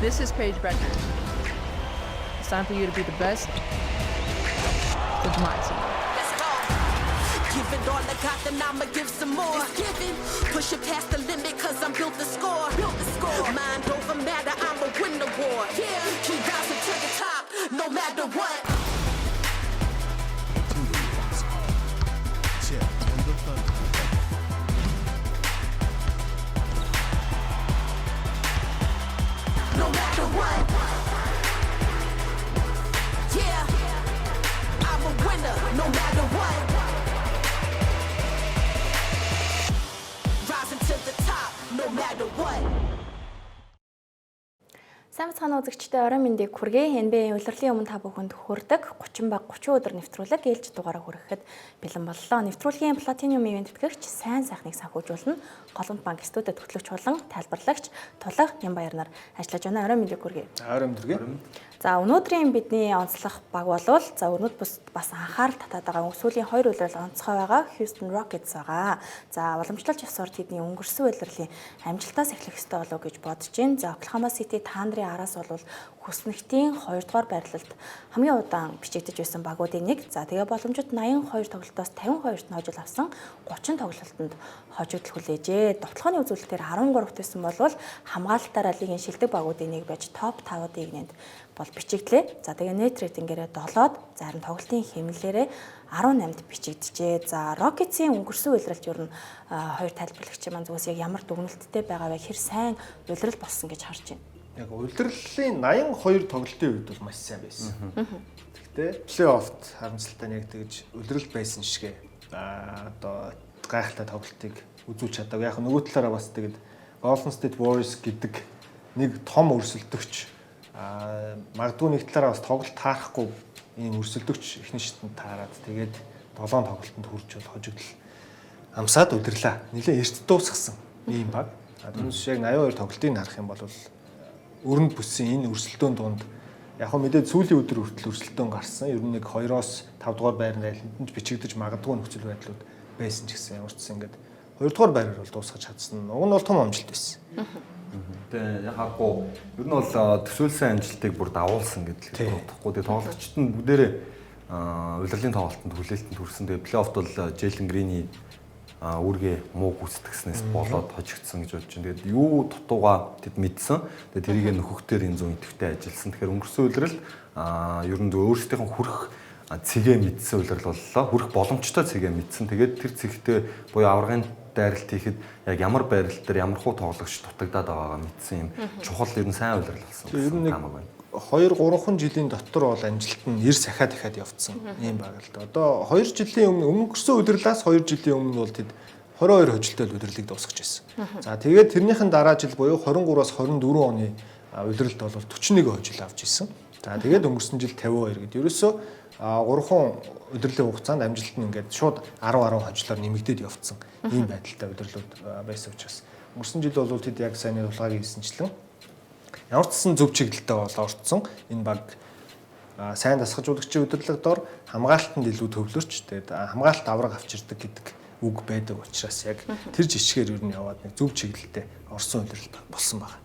This is Paige Beckner. It's time for you to be the best. It's my team. Let's go. Give it all I got, then I'ma give some more. It's giving. Push it past the limit, cause I'm built to score. Built to score. Mind over matter, I'ma win the war. Yeah. Keep rising to the top, no matter what. No matter what. Yeah. I'm a winner, no matter what. Rising to the top, no matter what. Сайн бацхан үзэгчдээ орой мэндийг хүргэе. NBA улирлын өмнө та бүхэнд хүрдэг 30 баг 30 өдөр нэвтрүүлэг ээлж дугаараа хүрэхэд бэлэн боллоо. Нэвтрүүлгийн Platinum Event тэтгэгч сайн сайхныг санхүүжүүлнэ. Голомт банк студид хөтлөгч болон тайлбарлагч Тулга Нямбаяр нар ажиллаж байна. Орой мэндийг хүргэе. Орой мэндийг. За өнөөдрийн бидний онцлох баг болвол өнөөд бас анхаарал татаад байгаа сүүлийн 2 улирал онцгой байгаа Houston Rockets байгаа. За уламжлалж явсаар тэдний өнгөрсөн улирлын амжилтаас эхлэх ёстой болов гэж бодож байна. За Oklahoma City Thunderin араас бол хүснэгтийн 2 дугаар байрлалд хамгийн удаан бичигдэж байсан багуудын нэг. За тэгээ боломжит 82 тоглолтоос 52-т нojил авсан 30 тоглолтод хожигдол хүлээжээ. Довтлооны үзүүлэлтээр 13-т байсан болвол хамгаалалтаараа лигийн шилдэг багуудын нэг байж топ 5-ыг нэнд бол бичигдлээ. За тэгээ net рейтингээрээ 7-д, зарим тоглолтын хэмнэлээрээ 18-д бичигджээ. За Rockets-ийн өнгөрсөн улиралд ер нь хоёр тайлбарлагчийн маань зүгээс яг ямар дүгнэлттэй байгаа вэ? Хэр сайн улирал болсон гэж харж байна. Яг улирлын 82 тоглолтын үед бол маш сайн байсан. Гэхдээ плей-оффт харамсалтай нь яг тэгж улирал байсан шигэ одоо гайхалтай тоглолтыг үзүүлж чадаагүй. Яг нөгөө талаараа бас тэгэд Golden State Warriors гэдэг нэг том өрсөлдөгч магадгүй нэг талаараа бас тоглолт таарахгүй ийм өрсөлдөгч эхний шатнд таарад тэгээд 7 тоглолтод хүрч бол хожигдол амсаад удирлаа. Нилээ эрт дуусгасан ийм баг. Түүнээс яг 82 тоглолтыг харах юм бол өрөнд бүссэн энэ өрсөлдөөн дунд яг хөө мэдээд сүүлийн өдөр хүртэл өрсөлдөөн гарсан. Ер нь нэг 2-оос 5 дугаар байрны айлтанд бичигдэж магадгүй нөхцөл байдлууд байсан ч гэсэн ямар ч гэсэн ингээд 2 дугаар байраар бол дуусгаж чадсан. Уг нь бол том амжилт байсан. Тэгээ яг хаагүй ер нь бол төсөөлсөн амжилтыг бүр давуулсан гэдэг л бодохгүй. Тэгээ тоглогчид нь бүгдээрээ улирлын тоглолтод хүлээлтэнд хүрсэн. Тэгээ плей-оффт бол Jalen Green-ийн үүргээ муу гүйцэтгснээс болоод хожигдсон гэж бодож байна. Тэгээд юу дутуугаа тэд мэдсэн. Тэгээд тэрийг нөхөхтөр энэ зүүн идэвхтэй ажилласан. Тэгэхээр өнгөрсөн улирал ер нь өөрсдийнх нь хүрэх цэгээ мэдсэн улирал боллоо. Хүрэх боломжтой цэгээ мэдсэн. Тэгээд тэр цэгтээ буюу аваргын дайралт хийхэд яг ямар байрал дээр ямар хуу тоглогч дутагдаад байгаагаа мэдсэн юм. Чухал ер нь сайн улирал болсон. Ер нь 2-3 жилийн дотор бол амжилт нь 90 сахиад дахиад явцсан юм баг л да. Одоо 2 жилийн өмнө өнгөрсөн удирлаас 2 жилийн өмнө бол тэд 22 хожилтой удирлыг дуусгаж байсан. За тэгээд тэрнийхэн дараа жил буюу 23-аас 24 оны удиралд бол 41 хожил авч ирсэн. За тэгээд өнгөрсөн жил 52 гэдэг. Ерөөсөө 3 удирлын хугацаанд амжилт нь ингээд шууд 10 хожлоор нэмэгдээд явцсан ийм байдалтай удирлууд байсан учраас өнгөрсөн жил бол тэд яг сайн дулгаагийн хэлсэнчлэн ямар ч гэсэн зөв чиглэлтэй бол орцсон. Энэ баг сайн дасгалжуулагчийн удирдлагад дор хамгаалтанд илүү төвлөрч тэгээд хамгаалалт авраг авчирдаг гэдэг үг байдаг учраас яг тэр жишгээр ер нь яваад нэг зөв чиглэлтэй орсон удирдал болсон байна.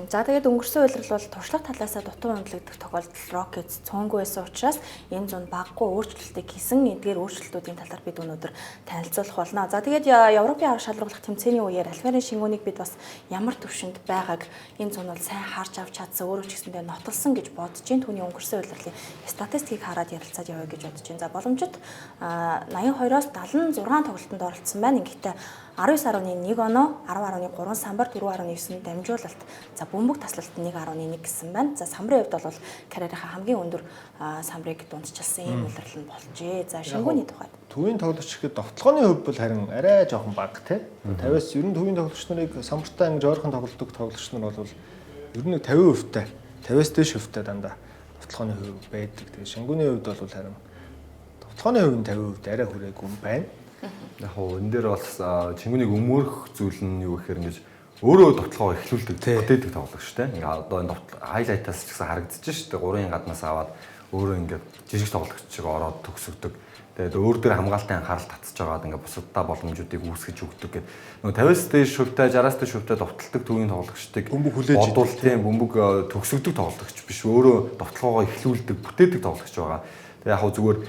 За тэгээд өнгөрсөн улирал бол туршлага талаасаа дутуу хөндлөгдөх тохиолдол Rockets цөөнгүй байсан учраас энэ зүүн баггүй өөрчлөлтийг хийсэн. Эдгээр өөрчлөлтүүдийн талаар бид өнөөдөр танилцуулах болно. За тэгээд Европын аврах шалруулах тэмцээний үеэр альварын шингүүнийг бид бас ямар төвшөнд байгааг энэ зүүн бол сайн харж авч чадсан, өөрөө ч гэсэндээ нотолсон гэж бодож байна. Түүний өнгөрсөн улирлын статистикийг хараад ярилцаад явъя гэж бодож байна. За боломжит 82-оос 76 тоглолтод оролцсон байна. Гэхдээ 19.1 оноо, 10.3 самбар, 4.9 дамжуулалт. За бөмбөг таслалт 1.1 гэсэн байна. За самбарын хувьд бол карьерийнхаа хамгийн өндөр самбарыг дундчилсан ийм улирал нь болжээ. За шингүүний тухайд. Төвийн тоглогч гэхэд довтлооны хувьд бол харин арай жоохон бага тий. 50-аас ер нь төвийн тоглогч нарыг самбартаа ингэж ойрхон тоглодог тоглогч нар бол ер нь 50% та 50-аас дээш хувьтай дандаа довтлооны хувь байдаг. Тэгээ шингүүний хувьд бол харин довтлооны хувь нь 50% арай хүрээгүй юм байна. Яг хоо энэ дээр бас чингүнийг өмөрөх зүйл нь юу гэхээр ингэж өөрөө довтлогоо эхлүүлдэг бүтээдэг тоглогч шүү дээ. Ингээ одоо энэ хайлайтаас ч гэсэн харагдаж шүү дээ. 3-ын гаднаас аваад өөрөө ингээд жижиг тоглогч шиг ороод төгсөгдөг. Тэгээд өөр дөр хамгаалтын анхаарал татж байгаад ингээд бусаддаа боломжуудыг үүсгэж өгдөг гэдэг. Нөгөө 50-аас дээш шүвтэй 60-аас дээш шүвтэй довтлдог төвийн тоглогчдыг бодуултын бөмбөг төгсөгдөг тоглогч биш өөрөө довтлогоо эхлүүлдэг, бүтээдэг тоглогч байгаа. Тэгээд яг хөө зүгээр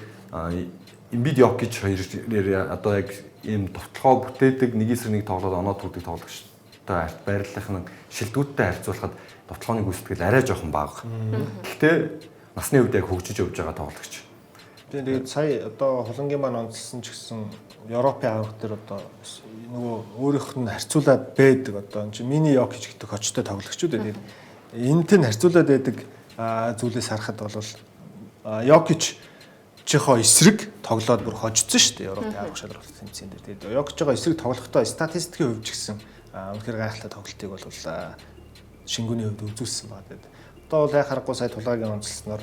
Embiid Jokic хоёроор одоо яг ийм довтлогоо бүтээдэг нэг эсрэг нэг тоглоод оноо түүдэг тоглогчтой байрлалынх нь шилдэгүүдтэй харьцуулахад довтлооны гүйцэтгэл арай жоохон бага. Гэхдээ насны үед яг хөгжиж явж байгаа тоглогч. Тэгээд сая одоо хулангийн маань онцлсан ч гэсэн Европын аврах дээр одоо нөгөө өөрийнх нь харьцуулаад байдаг одоо энэ мини Jokic гэдэг хочтой тоглогчуд тэгээд энэтэй харьцуулаад байдаг зүйлээс харахад бол Jokic чихөө эсрэг тоглоод бүр хожсон шүү дээ Европын аврах шалралт тэмцээн дээр. Тэгээд Jokic-ого эсрэг тоглохдоо статистикийн хувьд ч гэсэн үнэхээр гайхалтай тоглолтыг бол шингүүний хувьд үзүүлсэн байна. Тэгээд одоо бол яа харахгүй сая тулгаагийн онцлсноор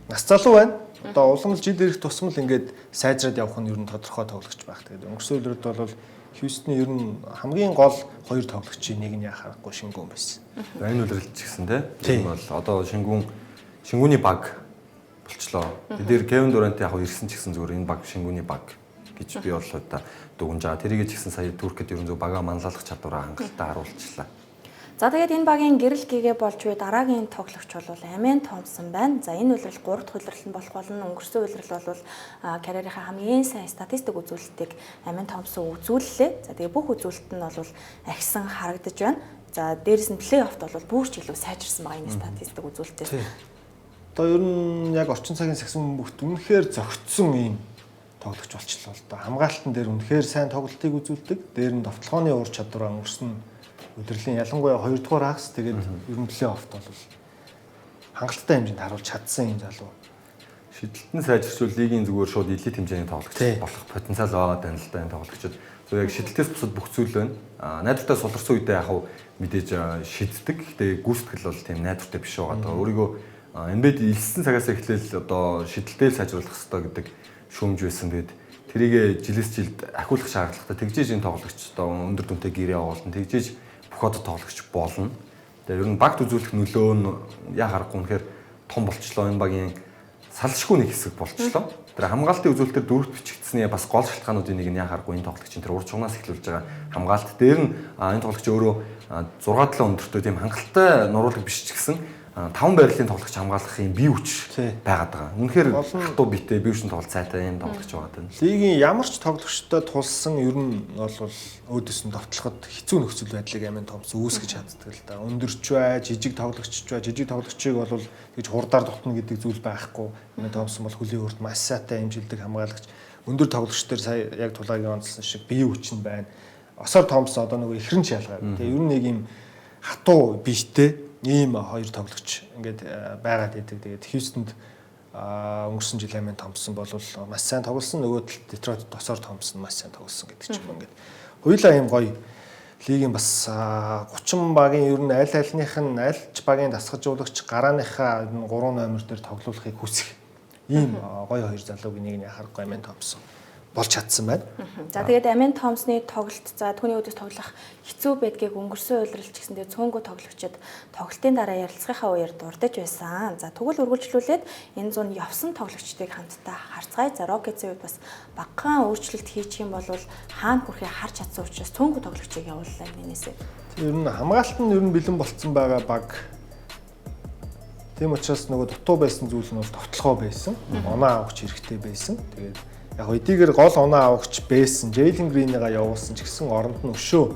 нас залуу байна. Одоо улам жил ирэх тусмал ингээд сайжраад явах нь ер нь тодорхой тоглогч байх. Тэгээд өнгөрсөн үеэрд бол Хьюстны ер нь хамгийн гол хоёр тоглогчийн нэг нь яа харахгүй шингүүн байсан. Энэ үлрэлт ч гэсэн тийм бол одоо шингүүний баг болчлоо. Тэдгээр Кевин Дурант яг ирсэн ч гэсэн зүгээр энэ баг шингүүний баг гэж би бол одоо дүгнж байгаа. Тэрийг ч гэсэн сая Туркэд ер нь зөв бага манлайлах чадвараа хангалттай харуулчлаа. За тэгээд энэ багийн гэрэл гэгээ болж буй дараагийн тоглогч бол Амен Томпсон байна. За энэ бол 3 дахь улирал нь болох болно. Өнгөрсөн улирал бол карьерийнхаа хамгийн сайн статистик үзүүлэлтийг Амен Томпсон үзүүллээ. За тэгээд бүх үзүүлэлт нь бол агсан харагдаж байна. За дээрэс нь плей-оффт бол бүр ч илүү сайжирсан байгаа энэ статистик үзүүлэлтээс. Одоо ер нь яг орчин цагийн сагсан бөхт үнэхээр зөгцсөн ийм тоглогч болчихлоо л доо. Хамгаалтан дээр үнэхээр сайн тоглолтыг үзүүлдэг. Дээр нь довтлооны ур чадвараа өнгөрсөн өдрлийн ялангуяа 2 дугаар хагас тэгээд ер нь плей-оффт бол хангалттай хэмжээнд харуулж чадсан юм залуу. Шидэлтэн сайжирчвал лигийн зүгээр шууд элит хэмжээний тоглогч болох потенциал байгаа л да энэ тоглогчид. Зөв яг шидэлтээс бусад бүх зүйл байна. Найдвартай суларсан үедээ яг мэдээж шиддэг. Гэхдээ гүйцэтгэл бол тийм найдвартай биш байгаа. Өөрийгөө NBA илсэн цагаас эхлээл одоо шидэлтэй сайжруулах хэрэгтэй гэдэг шүүмж байсан. Тэгээд тэрийгэ жилээс жилд ахиулах шаардлагатай тэгжээж энэ тоглогч одоо өндөр дүнтэй гэрээ оолно. Тэгжээж бүх одоо тоглогч болно. Тэгээд ер нь багт үзүүлэх нөлөө нь яа харахгүй үнэхээр том болчлоо. Энэ багийн салшгүй нэг хэсэг болчлоо. Тэр хамгаалтын үзүүлэлтээр дөрөвт бичигдсэний бас гол шалтгаануудын нэг нь яа харахгүй энэ тоглогчийн тэр урд чугнаас эхлүүлж байгаа хамгаалт дээр нь энэ тоглогч өөрөө 6-7 өндөртөө тийм хангалттай нуруулаг биш ч гэсэн 5 байрлалын тоглогч хамгаалах юм бие хүч байгаад байгаа. Үнэхээр хатуу биетэй бие хүчний тоглолт сайтай юм тоглогч байгаа даа. Лигийн ямар ч тоглогчтой тулсан ер нь бол өөдөөс нь довтлоход хэцүү нөхцөл байдлыг Амен Томпсон үүсгэж чаддаг л да. Өндөрч бай, жижиг тоглогч бай, жижиг тоглогчийг бол тэгж хурдаар дутна гэдэг зүйл байхгүй. Амен Томпсон бол хөлийн урд маш сайтай хэмжилдэг хамгаалагч. Өндөр тоглогч төр сая яг тулаагийн онцлсон шиг бие хүч нь байна. Осор Томпсон одоо нөгөө ихрэн шалгаа. Тэгээ ер нь нэг юм хатуу биетэй ийм хоёр тоглогч ингээд байгаад идэг. Тэгээд Хьюстонд өнгөрсөн жил Амен Томпсон бол маш сайн тоглосон. Нөгөө талд Детройт Осор Томпсон маш сайн тоглосон гэдэг ч юм ингээд. Хоёулаа ийм гоё лигийн бас 30 багийн ер нь аль альных нь альч багийн дасгажуулагч гарааныхаа 3 номер дээр тоглуулахыг хүсэх ийм гоё хоёр залуугийн нэг нь харахгүй Амен Томпсон болж чадсан байна. За тэгээд Амен Томпсны тоглолт за түүний өдөрт тоглох хэцүү байдгийг өнгөрсөн үйлрэлч гэсэн тэгээд цөөнгөө тоглогчид тоглолтын дараа ярилцлагынхаа үеэр дурдж байсан. За тэгвэл үргэлжлүүлээд энэ зүүн явсан тоглогчдыг хамтдаа харцгаая. За Rockets-ийн үед бас багахан өөрчлөлт хийчих юм бол хаана хүрэхээ харж чадсан учраас цөөнгөө тоглогчийг явууллаа нэнээсээ. Ер нь хамгаалалт нь ер нь бэлэн болцсон байгаа баг. Тийм учраас нөгөө дутуу байсан зүйл нь бол товтлогоо байсан. Оноо авахч хэрэгтэй байсан. Тэгээд яг эдгээр гол оноо авахч байсан. Jalen Green-ийгаа явуулсан ч гэсэн оронд нь өшөө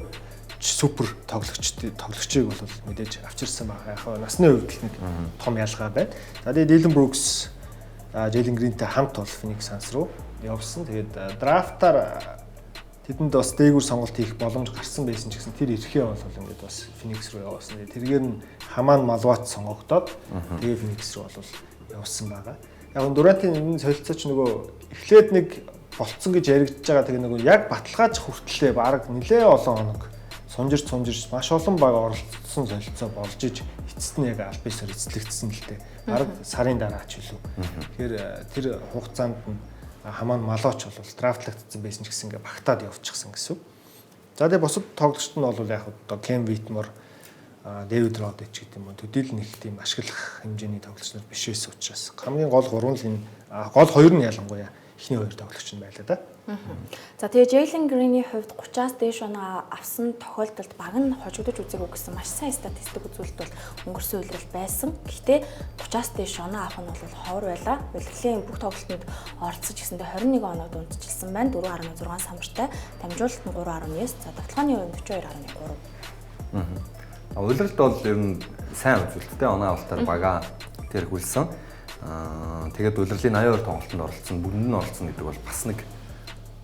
супер тоглогчийг бол мэдээж авчирсан байгаа. Яг насны хувьд л нэг том ялгаа байна. За тэгээд Dylan Brooks Jalen Green-тэй хамт бол Phoenix Suns руу явсан. Тэгээд драфтаар тэдэнд бас дээгүүр сонголт хийх боломж гарсан байсан ч гэсэн тэр ирэхээ бол ингээд бас Phoenix руу явуулсан. Тэргээр нь Хаман Малват сонгогдоод тэгээд Phoenix руу бол явсан байгаа. Яг Durant-ийн энэ солилцооч нөгөө эхлээд нэг болцсон гэж яригдж байгаа. Тэгээ нөгөө яг баталгааж хүртлээ баг нэлээ олон хоног сунжирч маш олон баг оролцсон солилцоо болж иж эцэст нь яг альбисаар эзлэгдсэн л дээ. Баг сарын дараа ч үлээ. Тэгэхээр тэр хугацаанд нь Хаман Малооч бол драфтлагдсан байсан ч гэсэн ингээ багтаад явчихсан гэсэн. За тэгээ бусад тоглогчд нь бол яг одоо Кем Витмор Дэвид Родич гэдэг юм уу төдийл нэг тийм ашиглах хэмжээний тоглогч нар биш байсан учраас хамгийн гол 3 нь гол 2 нь ялангуяа эхний хоёр тоглогч нь байлаа да. За тэгээ Jalen Green-ийн хувьд 30-аас дээш оноо авсан тохиолдолд баг нь хожигдож үзээгүй гэсэн маш сайн статистик үзүүлэлт бол өнгөрсөн үеэрл байсан. Гэхдээ 30-аас дээш оноо авах нь бол ховор байлаа. Улирлын бүх тоглолтод оролцож гэсэндээ 21 оноод унтчихсан байна. 4.6 самбартай, дамжуулалт нь 3.9, за тоглооны хувь 42.3. Улиралд бол ер нь сайн үзүүлэлттэй оноо авалтаар бага тэр хүлсэн. Тэгээд улирлын 82 тоглолтод оролцсон, бүгдэнд нь оролцсон гэдэг бол бас нэг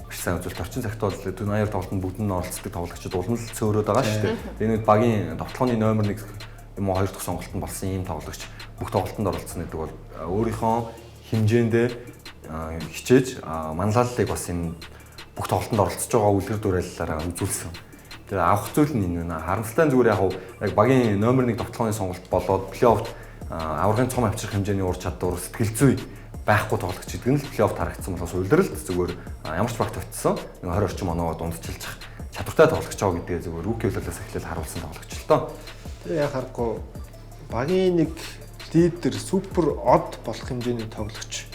биш сайн үзүүлэлт. Орчин цагт бол 82 тоглолтод бүгдэнд нь оролцдог тоглогчид улам л цөөрөөд байгаа шүү дээ. Энэ үед багийн тоглооны номер 1 юм уу 2 дахь сонголтод болсон ийм тоглогч бүх тоглолтод оролцсон гэдэг бол өөрийнхөө хэмжээндээ хичээж манлайллыг бас энэ бүх тоглолтод оролцож байгаа үлгэр дуурайлалаараа үзүүлсэн. Тэгээ авах зүйл нь энэ байна. Харамсалтай зүгээр яг багийн номер 1 тоглооны сонголт болоод плей-офф аврагын цом авчрах хэмжээний ур чадвар сэтгэл зүй байхгүй тоглогч гэдэг нь л плей-офф харагдсан болохоос улиралд зүгээр ямар ч багт очсон 20 орчим оноо дундчилж чадвартай тоглогч байгаа гэдгээ зүгээр рүүки хөлөөс эхлээл харуулсан тоглогч л тоо. Тэгээ харахгүй багийн нэг лидер супер од болох хэмжээний тоглогч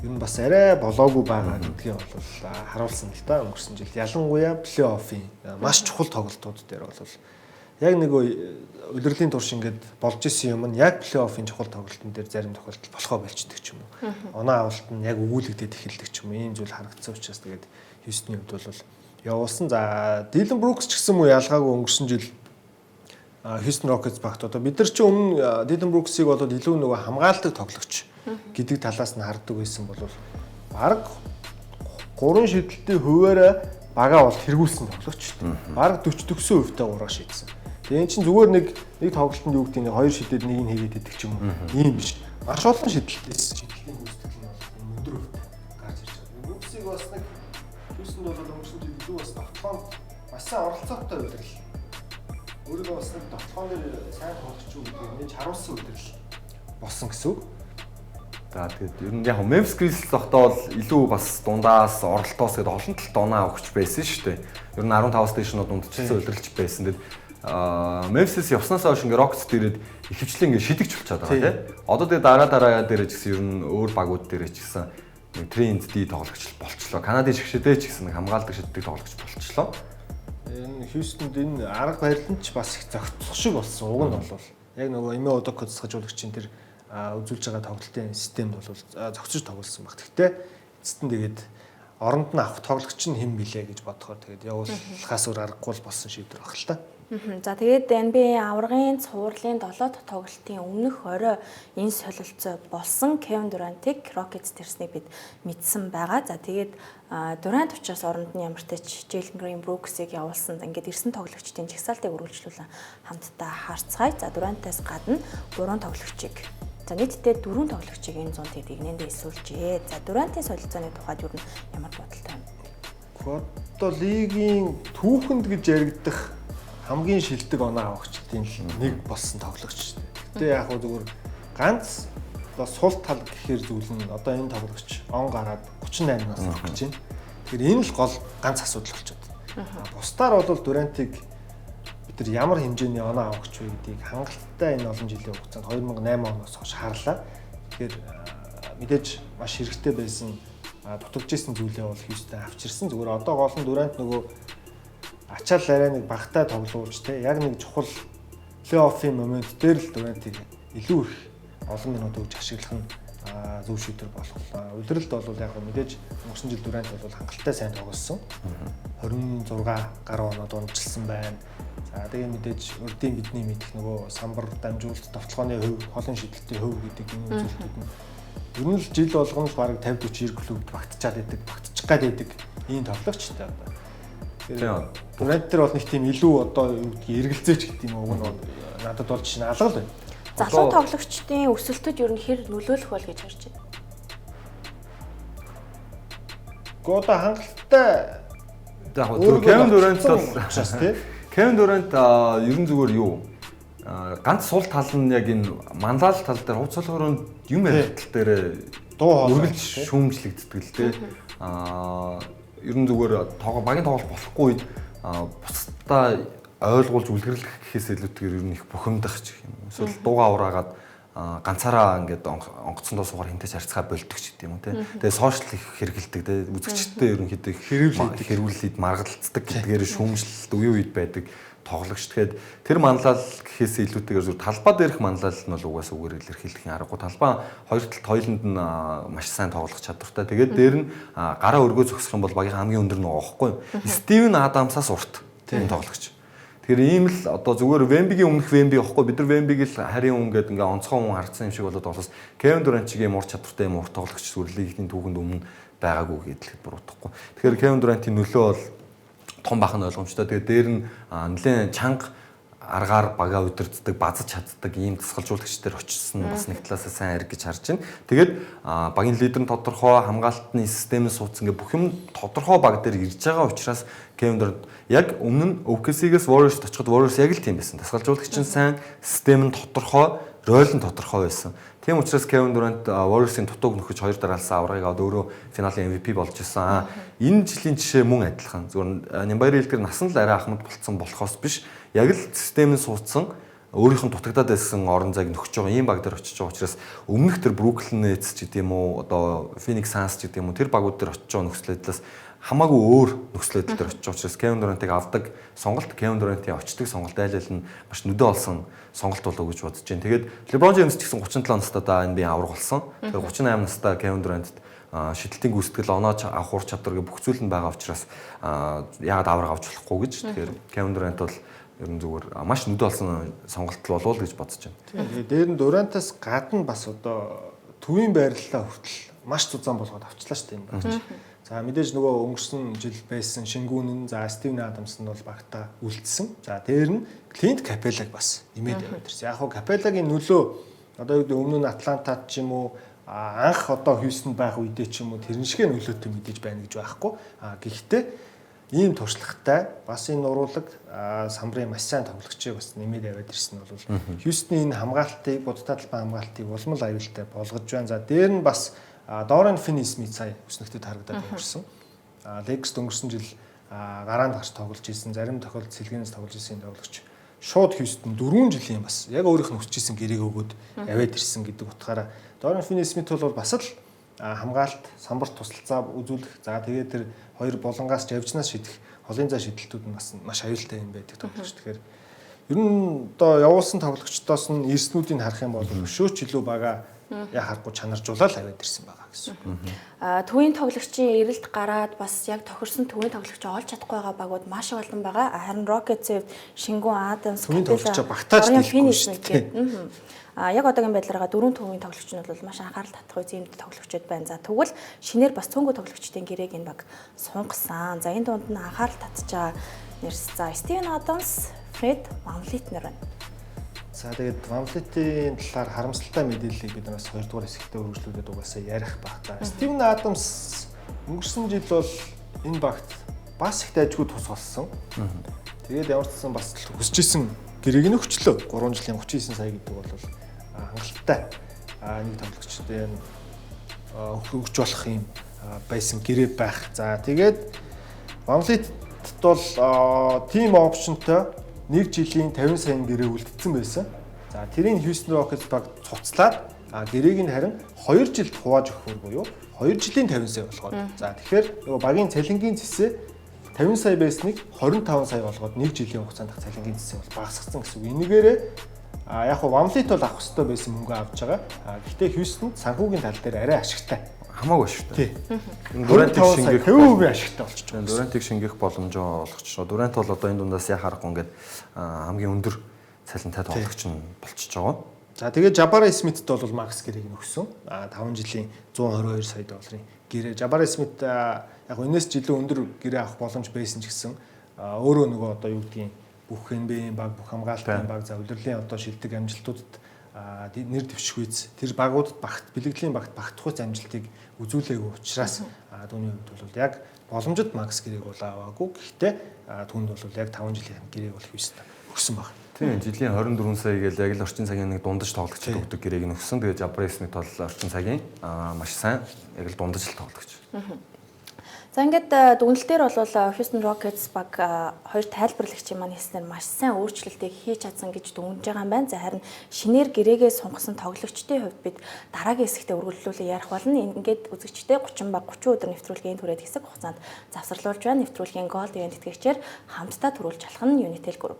ер нь бас арай болоогүй байгаа гэдгийг бол харуулсан л да өнгөрсөн жил. Ялангуяа плей-оффын маш чухал тоглолтууд дээр бол яг нэг улирлын турш ингээд болж исэн юм нь яг плей-оффын чухал тоглолтын дээр зарим тохиолдолд болохоо болчдөг ч юм уу. Оноо авалт нь яг өгүүлэгдээд эхэлдэг ч юм уу. Ийм зүйл харагдсан учраас тэгээд Хьюстны хувьд бол явуулсан. За Дилан Брукс ч гэсэн муу ялгаагүй өнгөрсөн жил Houston Rockets багт одоо бид нар ч өмнө Дилан Бруксыг бол илүү нөгөө хамгаалдаг тоглогч гэдэг талаас нь хардаг байсан бол баг 3 шидэлтийн хуваараа бага бол тэргүүлсэн тоглогч шүү дээ. Баг 40 төгсөн хувьтай ураа шийдсэн. Тэгээ эн чинь зүгээр нэг тоглолтод юу гэдэг нь 2 шидэд нэг нь хийгээд идэх ч юм уу. Ийм биш. Маш олон шидэлтээс шидэлийн гүйцэтгэл нь бол өндөр хувьтай гарч ирж байгаа. Бруксыг бас нэг Houston бол өнгөрсөн жил илүү бас тоглоом маш сайн оролцоотой үлрэл. Өөрөөр бас нэг тоглооны сайн тоглогч юу гэдгийг нэж харуулсан үлрэл болсон гэсэн үг. За тэгээд ер нь яг Memphis Grizzlies зогтоо бол илүү бас дундаас оролтоос гээд олон талт оноо авахч байсан шүү дээ. Ер нь 15-аас дээшнүүд дундчилсан үлрэлч байсан. Тэгээд Memphis явснаас хойш ингээ Rockets дээрээ ихэвчлэн ингээ шидэгч болчиход байгаа тийм. Одоо тэгээд дараа дээрээ ч гэсэн ер нь өөр багууд дээрээ ч гэсэн тренд D тоглогч болчлоо. Канадын шигшэдээ ч гэсэн хамгаалдаг шиддэг тоглогч болчлоо. Энэ Houston-д энэ арга барил нь ч бас их зохицох шиг болсон. Уг нь бол яг нөгөө Ime Udoka цэцгажуулагчийн тэр үзүүлж байгаа тоглолтын системд бол зохицож тоглосон баг. Гэхдээ эцэст нь тэгээд оронд нь авах тоглогч нь хэн билээ гэж бодохоор тэгээд явуулахаас өөр аргагүй болсон шийдвэр баг л та. За тэгээд NBA аврагын цувралын 7 дахь тоглолтын өмнөх орой энэ солилцоо болсон Kevin Durant-ыг Rockets тэрснийг бид мэдсэн байгаа. За тэгээд Durant учраас оронд нь ямар ч тач Jalen Green Brooks-ыг явуулсан. Ингээд ирсэн тоглогчдын жагсаалтыг үргэлжлүүлэн хамтдаа харцгаая. За Durant-аас гадна 3 тоглогчийг за нийтдээ 4 тоглогчийг энэ 100 тэд игнэндээ эсүүлжээ. За Durant-ийн солилцооны тухайд юу ямар бодолтой байна? Одоо лигийн түүхэнд гэж яригдах хамгийн шилдэг оноо авахчдын нэг болсон тоглогч. Гэтэ яг хөө зүгээр ганц одоо сул тал гэхээр зүйл нь одоо энэ тоглогч он гараад 38 нас орох гэж байна. Тэгэхээр энэ л гол ганц асуудал болчиход. Бусдаар бол Durant-ыг бид нар ямар хэмжээний оноо авахч вэ гэдгийг хангалттай энэ олон жилийн хугацаанд 2008 оноос хойш харлаа. Тэгэхээр мэдээж маш хэрэгтэй байсан дутагдж исэн зүйлээ бол Houston авчирсан. Зүгээр одоо гол нь Durant нөгөө ачаал арай нэг багтаа тоглуулж те яг нэг чухал плей-оффын момент дээр л Durant-ыг илүү их олон минут өгч ашиглах нь зөв шийдвэр болох. Улиралд бол яг мэдээж өнгөрсөн жил Durant бол хангалттай сайн тоглосон. 26 гаруй оноо дундчилсан байна. За тэгээ мэдээж урдын бидний мэдих нөгөө самбар дамжуулалт товтлооны хувь, холын шидэлтийн хувь гэдэг энэ зүйлүүд нь ер нь л жил болгоно л бараг 50-40 клубд багтчихад байдаг, багтчих гад байдаг ийм тоглогчтой одоо. Тэгэхээр Durant дээр бол нэг тийм илүү одоо юу гэдгийг эргэлзээч гэдэг юм уу надад бол жишээ нь алгал байна. Залуу тоглогчдын өсөлтөд ер нь хэр нөлөөлөх бол гэж харж байна. Года хангалттай. Kevin Durant бол Kevin Durant ер нь зүгээр юу ганц сул тал нь яг энэ манлал тал дээр хувц солихоор юм ярилтал дээр үргэлж шүүмжлэгддэг л дээ. Ер нь зүгээр багийн тоглолт болохгүй үед бусдаа ойлгуулж үлгэрлэх гэхээс илүүтэйгээр ер нь их бухимдах ч юм. Эсвэл дуугаа ураагаад ганцаараа ингээд онгоцсондоо суугаар хинтэж харьцаа болдог ч гэдэг юм уу те. Тэгээ сошиал их хэрэгэлдэг те. Үзэгчтэй ерөнхийдөө хэрүүлээд маргалцдаг гэдгээр шүүмжлэлт үе үед байдаг тоглогч. Тэгэхээр тэр манлал гэхээс илүүтэйгээр зөв талбай дээрх манлал нь бол угаасаа үгээр илэрхийлэх аргагүй. Талбай хоёр талд хоёуланд нь маш сайн тоглох чадвартай. Тэгээд дээр нь гараа өргөө зогсох юм бол багийн хамгийн өндөр нөгөө аахгүй юу? Стивен Адамсаас урт тийм тоглогч. Тэгэхээр ийм л одоо зүгээр Вембигийн өмнөх Вемби байхгүй бид нар Вембиг л харийн хүн гэдэг ингээ онцгой хүн харцсан юм шиг болоод болохоос Кевин Дуранчигийн ур чадвартай юм урт тоглогч зүгээр лигний түүхэнд өмнө байгаагүй гэдэлхэд буруудахгүй. Тэгэхээр Кевин Дурантийн нөлөө бол том бах нь ойлгомжтой. Тэгээд дээр нь нэлээд чанга аргаар багаа удирддаг, базаж чаддаг ийм тасгалжуулагч дээр очсон бас нэг талаасаа сайн ариг гэж харж байна. Тэгээд багийн лидер нь тодорхой, хамгаалтны систем нь суудсан ингээ бүх юм тодорхой баг дээр ирж байгаа учраас Кевин Дурант яг өмнө нь OKC-гээс Warriors очиход Warriors яг л тийм байсан. Тасгалжуулагч нь сайн, систем нь тодорхой, роль нь тодорхой байсан. Тийм учраас Кевин Дурант Warriors-ийн дутууг нөхөж 2 дараалсан аврагыг аваад өөрөө финалийн MVP болж ирсэн. Энэ жилийн жишээ мөн адилхан. Зүгээр Нямбайр хэлдгэр насан л арай ахмад болцсон болохоос биш. Яг л систем нь суудсан өөрийнх нь дутагдаад байсан орон зайг нөхөж байгаа ийм баг дээр очиж байгаа учраас өмнөх тэр Brooklyn Nets ч гэдэм үү одоо Phoenix Suns ч гэдэм үү тэр багууд дээр очиж байгаа нөхцөл байдлаас хамаагүй өөр нөхцөл байдал дээр очиж байгаа учраас Kevin Durant-ыг авдаг сонголт Kevin Durant-ийн очдог сонголт айл нь маш нүдэ олсон сонголт болов гэж бодож байна. Тэгээд LeBron James ч гэсэн 37 настай да NBA авраг болсон. Тэгээд 38 настай Kevin Durant-д шидэлтийн гүйцэтгэл онооч авах ур чадвар гэх бүх зүйл нь байгаа учраас яагаад авраг авч болохгүй гэж. Тэгэхээр Kevin Durant бол ер нь зүгээр маш нүдэ олсон сонголт болов гэж бодож байна. Тэгээд дээр нь Durant-аас гадна бас одоо төвийн байрлалаа хүртэл маш зузаан болгоод авчлаа шүү дээ юм багч. За мэдээж нөгөө өнгөрсөн жил байсан Шингүүн нь за Стивен Адамс нь бол багтаа үлдсэн. За дээр нь Клинт Капелаг бас нэмээд яваад ирсэн. Яг хоо Капелагийн нөлөө одоо юу гэдэг өмнө нь Атлантад ч юм уу анх одоо Хьюстонд байх үедээ ч юм уу тэрэн шиг нөлөөтэй мэдээж байна гэж байхгүй. Гэхдээ ийм туршлагатай бас энэ уруулаг самбарын маш сайн тоглогчийг бас нэмээд яваад ирсэн нь бол Хьюстоны энэ хамгаалтыг буддаа талбай хамгаалтыг улмал аюултай болгож байна. За дээр нь бас Dorian Finney-Smith сая өснөгтөд харагдаад өнгөрсөн. Lakers өнгөрсөн жил гараанд гарч тоглож ирсэн, зарим тохиолдолд сэлгэнээс тоглож ирсэн тоглогч. Шууд Houston 4 жилийн бас яг өөрийнх нь хүсэж ирсэн гэрээг өгөөд аваад ирсэн гэдэг утгаараа Dorian Finney-Smith бол бас л хамгаалт, самбарт тусалцаа үзүүлэх. За тэгээд тэр хоёр болонгоос явжнаас шидэх холын зай шидэлтүүд нь бас маш аюултай юм байдаг тоглогч. Тэгэхээр ер нь одоо явуулсан тоглогчдоос нь эрснүүдийг харах юм бол өшөөч илүү бага яг харахгүй чанаржуулаад аваад ирсэн байгаа гэсэн. Төвийн тоглогчийн эрэлт гараад бас яг тохирсон төвийн тоглогчоо олж чадахгүй байгаа багууд маш олон байгаа. Харин Rockets-д Шингүүн Адамс, төвийн тоглогчоо багтааж дэлгэхгүй шүү дээ. Яг одоогийн байдлаараа дөрвөн төвийн тоглогч нь бол маш анхаарал татах үе зэмд тоглогчид байна. За тэгвэл шинээр бас цөөнгөө тоглогчдын гэрээг энэ баг сунгасан. За энэ дунд нь анхаарал татж байгаа нэрс. За Стивен Адамс, Фред VanVleet нэр байна. За тэгээд VanVleet-ийн талаар харамсалтай мэдээллийг бид бас 2 дугаар хэсэгтээ үргэлжлүүлээд угаасаа ярих баг. За Стивен Адамс өнгөрсөн жил бол энэ багт бас их дайггүй тус болсон. Тэгээд ямар ч гэсэн бас хүсэж исэн гэрээг нь өчлөө. 3 жилийн 39 сая гэдэг бол хангалттай нэг тоглогчтой өгч болох юм байсан гэрээ байх. За тэгээд VanVleet бол team option-той 1 жилийн 50 сая гэрээ үлдсэн байсан. За тэрийг Houston Rockets баг цуцлаад гэрээг нь харин 2 жилд хувааж өгөхөр буюу 2 жилийн 50 сая болгоод. За тэгэхээр нөгөө багийн цалингийн зэсээ 50 сая байсныг 25 сая болгоод 1 жилийн хугацаанд цалингийн зэсээ бол багасгасан гэсэн үг. Энэгээрээ яг хуу VanVleet бол авах хэрэгтэй байсан мөнгө авч байгаа. Гэхдээ Houston санхүүгийн тал дээр арай ашигтай. Хамаагүй ашигтай. Durant-ийг шингэх 50% ашигтай болчихж байгаа. Durant-ийг шингэх боломжоо олгочихсон. Durant бол одоо энэ дундаас яа харахгүй ингээд хамгийн өндөр цалинтай тоглогч нь болчихж байгаа. За тэгээд Jabari Smith-д бол Max гэрээг нөхсөн. 5 жилийн 122 сая долларын гэрээ. Jabari Smith яг энэс жилийн өндөр гэрээ авах боломж байсан ч гэсэн өөрөө нөгөө одоо юу гэдгийг бүх NBA-ийн баг, бүх хамгаалтын баг, за удирдлагын одоо шилдэг амжилтуудад нэр дэвшихүйц тэр багуудад багт бэлгэдлийн багт багтахуйц амжилтыг үзүүлээгүй учраас түүний хувьд бол яг боломжит Max гэрээг бол аваагүй. Гэхдээ түүнд бол яг 5 жилийн гэрээг бол Houston өгсөн баг. Тийм жилийн 24 сая гээл яг л орчин цагийн нэг дундаж тоглогч өгдөг гэрээг нөхсөн. Тэгээд Jabari Smith бол орчин цагийн маш сайн яг л дундаж л тоглогч. За ингээд дүгнэлтээр бол Houston Rockets баг хоёр тайлбарлагчийн маань хэлснээр маш сайн өөрчлөлтийг хийж чадсан гэж дүгнэж байгаа юм байна. За харин шинээр гэрээгээ сунгасан тоглогчдын хувьд бид дараагийн хэсэгтээ үргэлжлүүлэн ярих болно. Ингээд үзэгчдээ 30 баг 30 өдөр нэвтрүүлгийн түрээд хэсэг хугацаанд завсарлуулж байна. Нэвтрүүлгийн Gold Event тэтгэгчээр хамтдаа төрүүлж алах нь Unitel Group.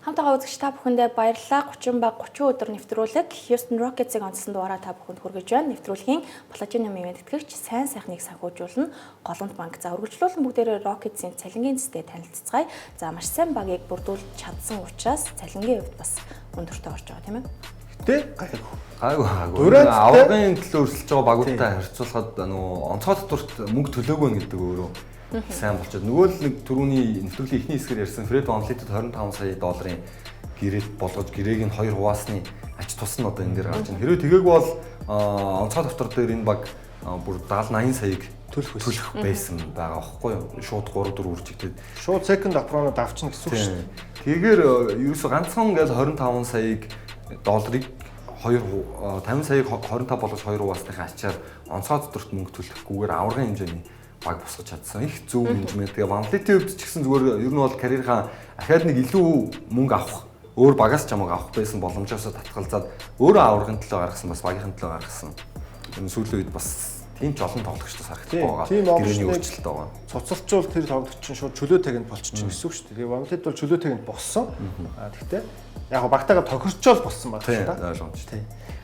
Хамтдаа үзэгч та бүхэндээ баярлалаа. 30 баг 30 өдөр нэвтрүүлэг Houston Rockets-ыг онцлсон дугаараа та бүхэнд хүргэж байна. Нэвтрүүлгийн Platinum Event тэтгэгч сайн сайхныг санхүүжүүлнэ. Голомт банк. За үргэлжлүүлэн бүгдээрээ Rockets-ийн цалингийн зэстэй танилццгаая. За маш сайн багийг бүрдүүлж чадсан учраас цалингийн хувьд бас өндөртөө орж байгаа тийм ээ. Тэ гайгүй. Аврагын төлөө өрсөлдөж байгаа багуудтай харьцуулахад нөгөө онцгой татварт мөнгө төлөөгүй гэдэг өөрөө сайн болчиход. Нөгөө л нэг түрүүний нэвтрүүлгийн эхний хэсгээр ярьсан Fred VanVleet-д 25 сая долларын гэрээт болгож гэрээг нь 2 хуваасны ач тус нь одоо энэ дээр гарч байна. Хэрвээ тэгээгүй бол онцгой татвар дээр энэ баг бүр 70-80 саяг төлөх байсан байгаа байхгүй юу? Шууд 3-4 үржигдээд шууд second апронод авчна гэсэн үг шүү дээ. Тэгэхээр ерөөсө ганцхан ингээл 25 саяг долларыг 50 саяг 25 болгож 2 хуваасныхаа ачаар онцгой татварт мөнгө төлөхгүйгээр аврагын хэмжээний баг босгож чадсан. Их зөв менежмент. Тэгээ VanVleet-ийн хувьд ч гэсэн зүгээр ер нь бол карьерийнхаа ахаад нэг илүү мөнгө авах, өөр багаас ч хамаагүй авах байсан боломжоос татгалзаад өөрөө аврагын төлөө гаргасан, бас багийн төлөө гаргасан. Энэ сүүлийн үед бас тийм ч олон тоглогчдоос харагдахгүй байгаа. Гэрээний өөрчлөлт байгаа. Цуцалжуул тэр тоглогч чинь шууд чөлөө тагнд болчихно гэсэн үг шүү дээ. Тэгээ VanVleet бол чөлөө тагнд боссон. Тэгтээ яг багтаага тохирчоол болсон байна шүү дээ. Ойлгомж тий.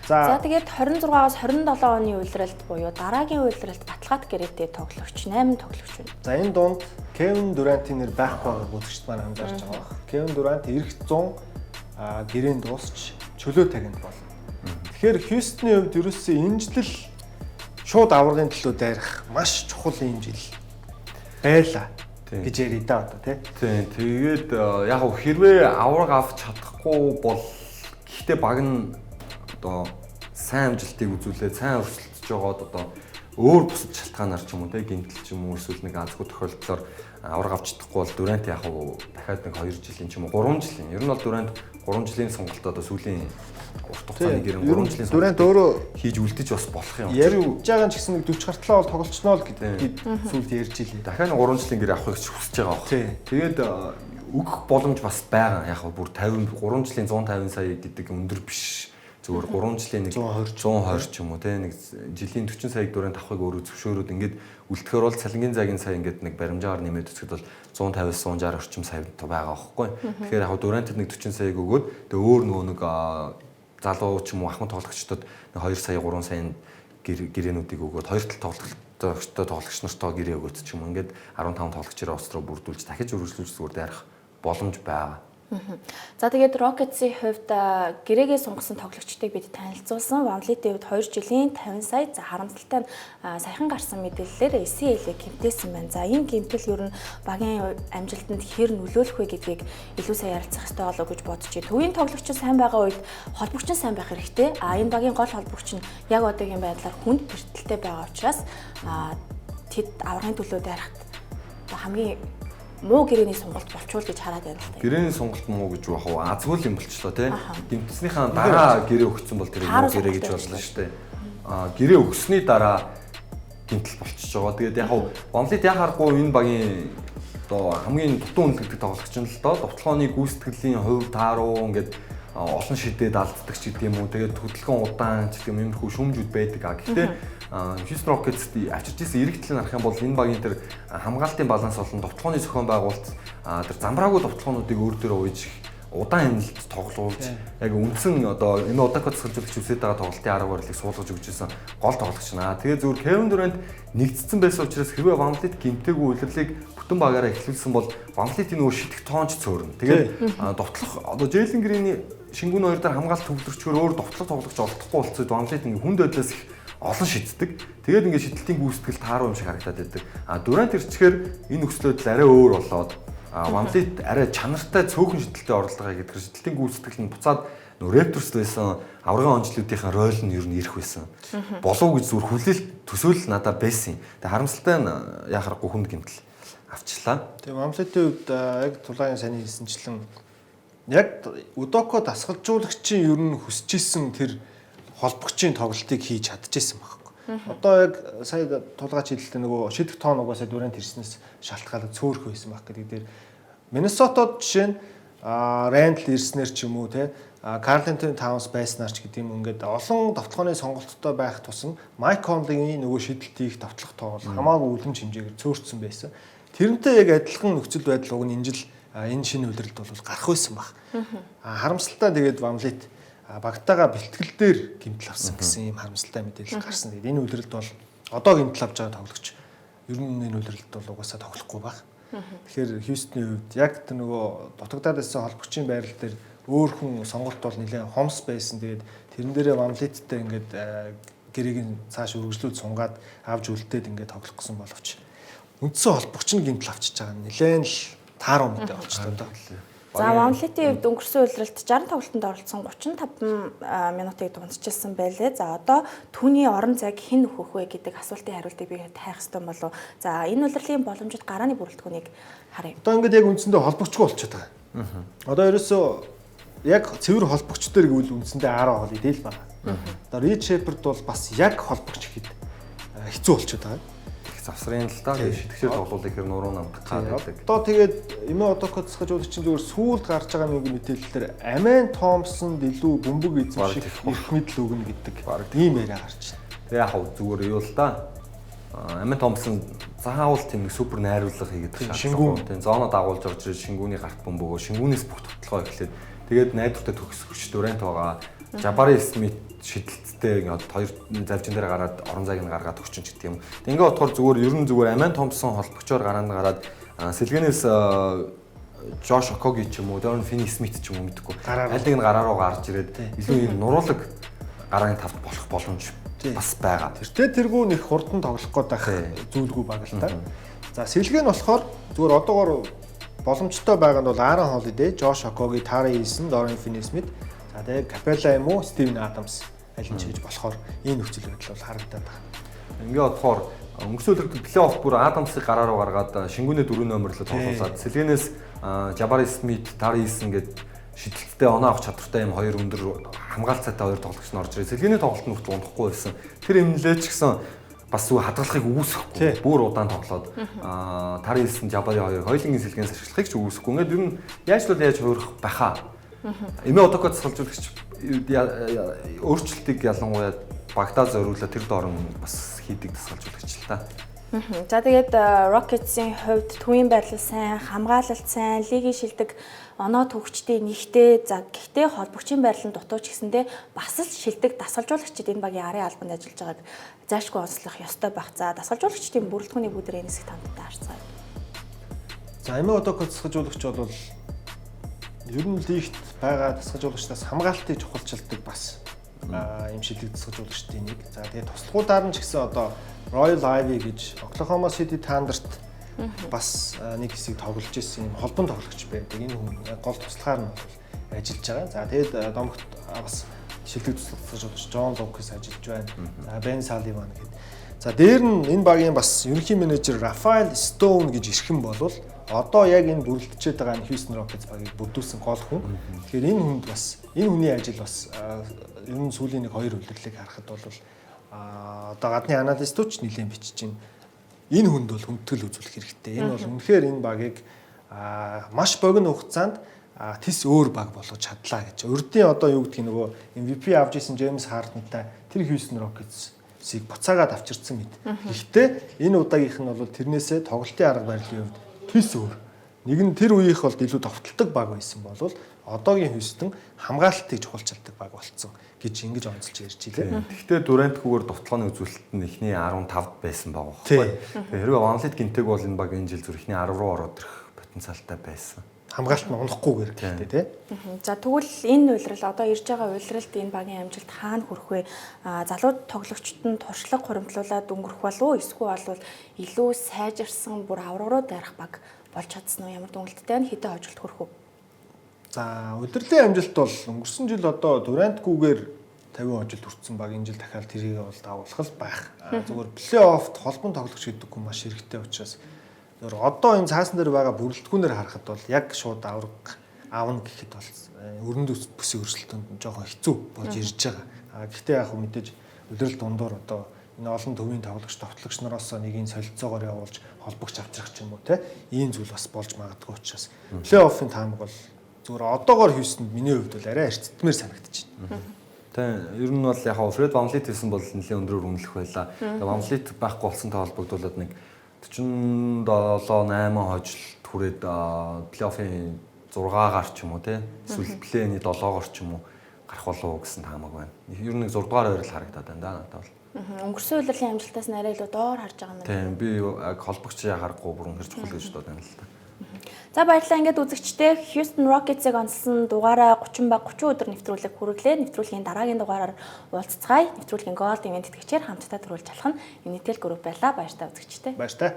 За тэгээд 26-аас 27 оны үйлрэлт буюу дараагийн үйлрэлт Баталгаат гэрээтэй тоглогч 8 тоглогч байна. За энэ дунд Kevin Durant-ийн нэр байхгүй байгааг үзэгчд маань анзаарч байгаа. Kevin Durant эрх 100 гэрээнд дуусч чөлөө тагнд болно. Тэгэхээр Houston-ийн хувьд ерөөсөө энэ жил шууд аврагын төлөө дайрах маш чухал юм жил байла гэж ярий да одоо тий. Тэгээд яг хэрвээ авраг авч чадахгүй бол гэхдээ баг нь одоо сайн амжилтыг үзүүлээд сайн өрсөлдөж байгаад одоо өөр бусад шалтгаанаар ч юм уу те гэмтэл ч юм уу эсвэл нэг азгүй тохиолдлоор авраг авч чадахгүй бол Durant яг дахиад нэг 2 жилийн ч юм уу 3 жилийн ер нь бол Durant 3 жилийн сонголт одоо сүүлийн урт хугацааны гэрэн 3 жилийн Durant өөрөө хийж үлдэж бас болох юм. Ярьж байгаа ч гэсэн нэг 40 гартлаа бол тоглолцсноо л гэдэг сүүлд ярьж илээ. Дахиад 3 жилийн гэр авахыг хүсэж байгаа баг. Тэгээд өгөх боломж бас байгаа. Яг бүр 50 3 жилийн 150 сая гэдэг өндөр биш. Зүгээр 3 жилийн нэг 120 ч юм уу те нэг жилийн 40 саяг Durant авахыг өөрөө зөвшөөрөөд ингээд үлдэхээр бол цалингийн цагийн сая ингээд нэг баримжаагаар нэмээд өсгөд бол 150-аас 160 орчим сая байгаа байхгүй. Тэгэхээр яг Durant-д нэг 40 саяг өгөөд тэгээ өөр нөгөө нэг залуу ч юм уу ахмад тоглогчдод 2 сая 3 саяны гэрээнүүдийг өгөөд хоёр тал тоглогч нартай гэрээ өгөөд ч юм уу ингээд 15 тоглогчроо остроо бүрдүүлж дахиж өргөжлүүлж зүгээр дайрах боломж байгаа. За тэгээд Rockets-ийн хувьд гэрээгээ сунгасан тоглогчдыг бид танилцуулсан. VanVleet-ийн хувьд 2 жилийн 50 сая. За харамсалтай нь саяхан гарсан мэдээллээр ACL-ийг гэмтээсэн байна. За энэ гэмтэл ер нь багийн амжилтанд хэр нөлөөлөх вэ гэдгийг илүү сайн ярилцах хэрэгтэй болов гэж бодож байна. Төвийн тоглогч сайн байгаа үед холбогч сайн байх хэрэгтэй. Энэ багийн гол холбогч нь яг одоогийн байдлаар хүнд бэртэлтэй байгаа учраас тэд аврагын төлөө дайрахад хамгийн муу гэрээний сонголт болчвол гэж хараад байна л та. Гэрээний сонголт муу гэж яг азгүй юм болчлоо тий. Гэмтснийхаа дараа гэрээ өгсөн бол тэр муу гэрээ гэж болно шүү дээ. Гэрээ өгсөний дараа гэмтэл болчихж байгаа. Тэгээд яг VanVleet яхааргүй энэ багийн одоо хамгийн дутуу үнэлэгдэх тоглогч нь л доо довтлооны гүйцэтгэлийн хувь тааруу ингээд олон шидэд алддаг ч гэдэг юм уу. Тэгээд хөдөлгөөн удаан ч гэдэг юм иймэрхүү шүүмжүүд байдаг. Гэхдээ Houston Rockets авчирч ирсэн эрэг талыг харах юм бол энэ багийн тэр хамгаалтын баланс болон довтлооны зохион байгуулалт тэр замбраагүй довтлоонуудыг өөр дээрээ ууж удаан хэмнэлт тоглуулж яг үндсэн одоо энэ удаа хөдөлгөөлж үсээд байгаа тоглолтын арга барилыг суулгаж өгч ирсэн гол тоглогч наа. Тэгээ зүгээр Kevin Durant нэгдсэн байсан учраас хэрвээ VanVleet гэмтээгүй үйлрлийг бүтэн багаараа эхлүүлсэн бол VanVleet-ийн нөгөө шидэх тоонч цөөрнө. Тэгээд довтлох одоо Jalen Green-ийн шингүүн хоёр дээр хамгаалт төвлөрчгөр өөр довтлох тоглогч олдохгүй болцоод VanVleet ингээ хүнд байдлаас их олон шиддэг. Тэгээд ингээд шидэлтийн гүйцэтгэл тааруу юм шиг харагдаад байдаг. Durant ирчихээр энэ нөхцөлөд арай өөр болоод VanVleet арай чанартай цөөхөн шидэлтэд оролцоо гэдэг шидэлтийн гүйцэтгэл нь буцаад нөө Raptors байсан аврагын онцлогуудынхаа роль нь ер нь ирэх байсан. Болов гэж зүгээр хүлээл төсөөлөл надад байсан. Тэгээ харамсалтай нь яхахгүй хүнд гэмтэл авчлаа. Тэгээ Мамлетийн үед яг тулааны сайн хэлсэнчлэн яг Удоко дасгалжуулагчийн ер нь хүсэж исэн тэр холбогчийн тоглолтыг хийж чадчихсан байхгүй. Одоо яг сая тулгаач хэлэлтэй нөгөө шидэх тоон угаасаа дүрэнд ирснээс шалтгаалаад цөөрөх байсан байх гэдэг дээр Миннесотод жишээ нь Рэндл ирснээр ч юм уу те Карл Антони Таунс байснаар ч гэдэг юм ингээд олон товтлооны сонголттой байх тусам Майк Конлигийн нөгөө шидэлт хийх товтлох тоо бол хамаагүй үлэмж хэмжээгээр цөөрцсөн байсан. Тэрнтэй яг адилхан нөхцөл байдал уг нь энэ жил энэ шинэ үйлрэлд бол гарах байсан баг. Харамсалтай тэгээд Вамлет багтаага бэлтгэл дээр гэмтэл авсан гэсэн юм харамсалтай мэдээлэл гарсан. Тэгээд энэ үйлрэлд бол одоо гэмтэл авч байгаа тоглогч ер нь энэ үйлрэлд бол угаасаа тоглохгүй баг. Тэгэхээр Хьюстны хувьд яг тэр нөгөө дутагдаад байсан холбогчийн байрал дээр өөр хүн сонголт бол нэлээд хомс байсан. Тэгээд тэрэн дээрээ Вамлеттэй ингээд гэрээг нь цааш үргэлжлүүлж сунгаад авч үлдээд ингээд тоглох гэсэн боловч үндсэн холбогч нь гэмтэл авчиж байгаа нь нэлээд л тааруу мэдээ болчихлоо доо. За Вамлетийн хувьд өнгөрсөн үйлрэлт 60 тоглолтод оролцсон 35 минутыг дундчилсан байлээ. За одоо түүний орон зайг хэн нөхөх вэ гэдэг асуултын хариултыг би таах хэрэгтэй болов. За энэ үйлрэлийн боломжит гарааны бүрэлдэхүүнийг харъя. Одоо ингээд яг үндсэндээ холбогчгүй болчиход байгаа. Одоо ерөөсөө яг цэвэр холбогч төр гэвэл үндсэндээ 10 хоол идэл байна. Одоо Рид Шепард бол бас яг холбогч ихэд хэцүү болчиход байгаа. Завсрын л даа шитгэжээр тоглуулах хэр нуруу намдах гэдэг. Одоо тэгээд Эмэ Одоко засгажуулагч чинь зүгээр сүүлд гарч байгаа нэг мэдээлэлээр Амен Томпсон дэлүү бөмбөг эзэмших их мэдл өгнө гэдэг ийм яриа гарч байна. Тэгээ яг зүгээр юу л да. Амен Томпсон заавал тийм супер найруулга хийгээд шингүүн тийм зоно дагуулж орж ирээд шингүүний гарт бөмбөгөө шингүүнээс бүх тоглоо эхлээд тэгээд найдвартай төгсгөч Дүрэнт байгаа. Жабари Смит шидэлттэй ингээд хоёр завжин дээр гараад орон зайг нь гаргаад өгч ч гэдэг юм. Ингээ бодохоор зүгээр ер нь зүгээр Амен Томпсон холбогчоор гараанд гараад сэлгэнээс Жош Окоги ч юм уу, Дорн Фини Смит ч юм уу мэдхгүй. Аль нэг нь гараа руу гарч ирээд илүү юм нуруулаг гарааны тавд болох боломж бас байгаа. Тэргүй нэг хурдан тоглох гээд байх зүйлгүй баг л та. За сэлгэн болохоор зүгээр одоогоор боломжтой байгаа нь бол Аарон Холидей, Жош Окоги, Тари Ийсэн, Дорн Фини Смит. За тэгээд Капелла юм уу, Стивен Адамс аль нь ч гэж болохоор энэ нөхцөл байдал бол харагдаад байна. Ингээ бодохоор өнгөрсөн өдрөд плей-офф бүр Адамсыг гараа руу гаргаад шингүүний 4 номерлоо тоглуулад сэлгэнээс Жабари Смит, Тари Ийсэн гээд шидэлттэй оноо авах чадвартай юм хоёр өндөр хамгаалцаатай хоёр тоглогч нь орж ирээ. Сэлгэний тоглолт нь хүртэл унахгүй байсан. Тэр эмнэлээ ч гэсэн бас зүг хадгалахыг үүсэхгүй. Бүр удаан тоглоод Тари Ийсэн, Жабари хоёр хоёулангийн сэлгэнээс ашиглахыг ч үүсэхгүй. Ингээд ер нь яаж хуурах байхаа. Эмэ Одоко засгалжуулагч өөрчлөлтийг ялангуяа багтаа зориулаад тэр доор нь бас хийдэг засгалжуулагч л та. За тэгээд Rockets-ийн хувьд төвийн байрлал сайн, хамгаалалт сайн, лигийн шилдэг оноо төгчдийн нэгтэй. За гэхдээ холбогчийн байрлал нь дутууч гэсэндээ бас л шилдэг дасгалжуулагчид энэ багийн арын албанд ажиллаж байгааг заашгүй онцлох ёстой байх. За дасгалжуулагчдын бүрэлдэхүүний бүдэр энэ хэсэг танд таарцгаая. За Эмэ Одоко засгалжуулагч бол ер нь лигт байгаа дасгалжуулагчдаас хамгаалтыг чухалчилдаг бас юм шилдэг дасгалжуулагчдын нэг. За тэгээд туслахуудаар нь ч гэсэн одоо Royal Ivy гэж Oklahoma City Thunderт бас нэг хэсэг тоглож ирсэн юм холбон тоглогч байдаг. Энэ хүн гол туслахаар нь ажиллаж байгаа. За тэгээд домогт бас шилдэг дасгалжуулагч John Lucas ажиллаж байна. За Ben Sullivan гэдэг. За дээр нь энэ багийн бас ерөнхий менежер Rafael Stone гэж ирхэн болвол одоо яг энэ бүрэлдэжээд байгаа энэ Houston Rockets багийг бүдүүлсэн гол хүн. Тэгэхээр энэ хүнд бас энэ хүний ажил бас ер нь сүүлийн нэг хоёр үйлрэлийг харахад бол одоо гадны аналистууч нэлээд бичиж байна. Энэ хүнд бол хүндэтгэл үзүүлэх хэрэгтэй. Энэ бол үнэхээр энэ багийг маш богино хугацаанд тис өөр баг болгож чадлаа гэж. Урдын одоо юу гэдгийг нөгөө MVP авч исэн James Harden-тай тэр Houston Rockets-ийг буцаагаад авчирсан мэт. Гэхдээ энэ удаагийнх нь бол тэрнээсээ тоглолтын арга барилын хувьд тис өөр. Нэг нь тэр үеийнх бол илүү товтлдог баг байсан бол одоогийн Houston хамгаалтыг чухалчилдаг баг болцсон гэж ингэж онцолж ярьж илээ. Гэхдээ Дүрэнтгүүгээр довтлооны үзүүлэлт нь эхний 15-д байсан байгаа байхгүй. Хэрвээ Вамлет гинтэг бол энэ баг энэ жил зүр эхний 10 руу ороод ирэх потенциалтай байсан. Хамгаалт нь унахгүйгээр гэхдээ тий. За тэгвэл энэ үйлрэл одоо ирж байгаа үйлрэлд энэ багийн амжилт хаана хүрэх вэ? Залуу тоглогчид нь туршлага хуримтлуулаад өнгөрөх болов уу? Эсвэл бол илүү сайжирсан бүр аврагруу дайрах баг болж чадсан уу? Ямар дүнэлттэй нь хэдэн хожуулт хүрэх вэ? За удирдлагын амжилт бол өнгөрсөн жил одоо Durant-гүйгээр 50 хожил хүрсэн баг энэ жил дахиад тэрийг бол давуулах л байх. Зүгээр плей-оффт холбон тоглогч гэдэг хүн маш хэрэгтэй учраас зөвөр одоо энэ цаасан дээр байгаа бүрэлдэхүүнээр харахад бол яг шууд аавна гэхэд бол өрөнд бүсийн өрсөлдөөнд жоохон хэцүү болж ирж байгаа. Гэхдээ яг мэдээж удирдал дундуур одоо энэ олон төвийн тоглогч товтлогч нараас нэгийг солилцоогоор явуулж холбогч авчрах ч юм уу те ийм зүйл бас болж магадгүй учраас плей-оффын таамаг бол зүгээр одоогоор Хьюстонд миний хувьд бол арай арчтмээр санагдаж байна. Тэгээ ер нь бол яг Фред Ванлит хийсэн бол нэлээд өндрөөр үнэлэх байлаа. Тэгээ Ванлит байхгүй болсонтой холбогдуулаад нэг 47 8 хожил түрээд плей-оффын 6-гаар ч юм уу те эсвэл плей-ний 7-гаар ч юм уу гарах болов уу гэсэн таамаг байна. Ер нь нэг 6 дугаар байрал харагдаад байна да надад бол. Өнгөрсөн удирлын амжилтаас нарай илүү доор харж байгаа юм байна. Тийм би яг холбогчийг харахгүй бүрэн хэрч чухал гэж бодож байна л та. За баярлалаа. Ингээд үзэгчтэй Houston Rockets-ыг онцлсон дугаараа 30 ба 30 өдөр нэвтрүүлэг хүргэлээ. Нэвтрүүлгийн дараагийн дугаараар уулзцгаая. Нэвтрүүлгийн Gold Event тэтгэгчээр хамтдаа төрүүлж алах нь Unitel Group байлаа. Баяр та үзэгчтэй. Баяр та.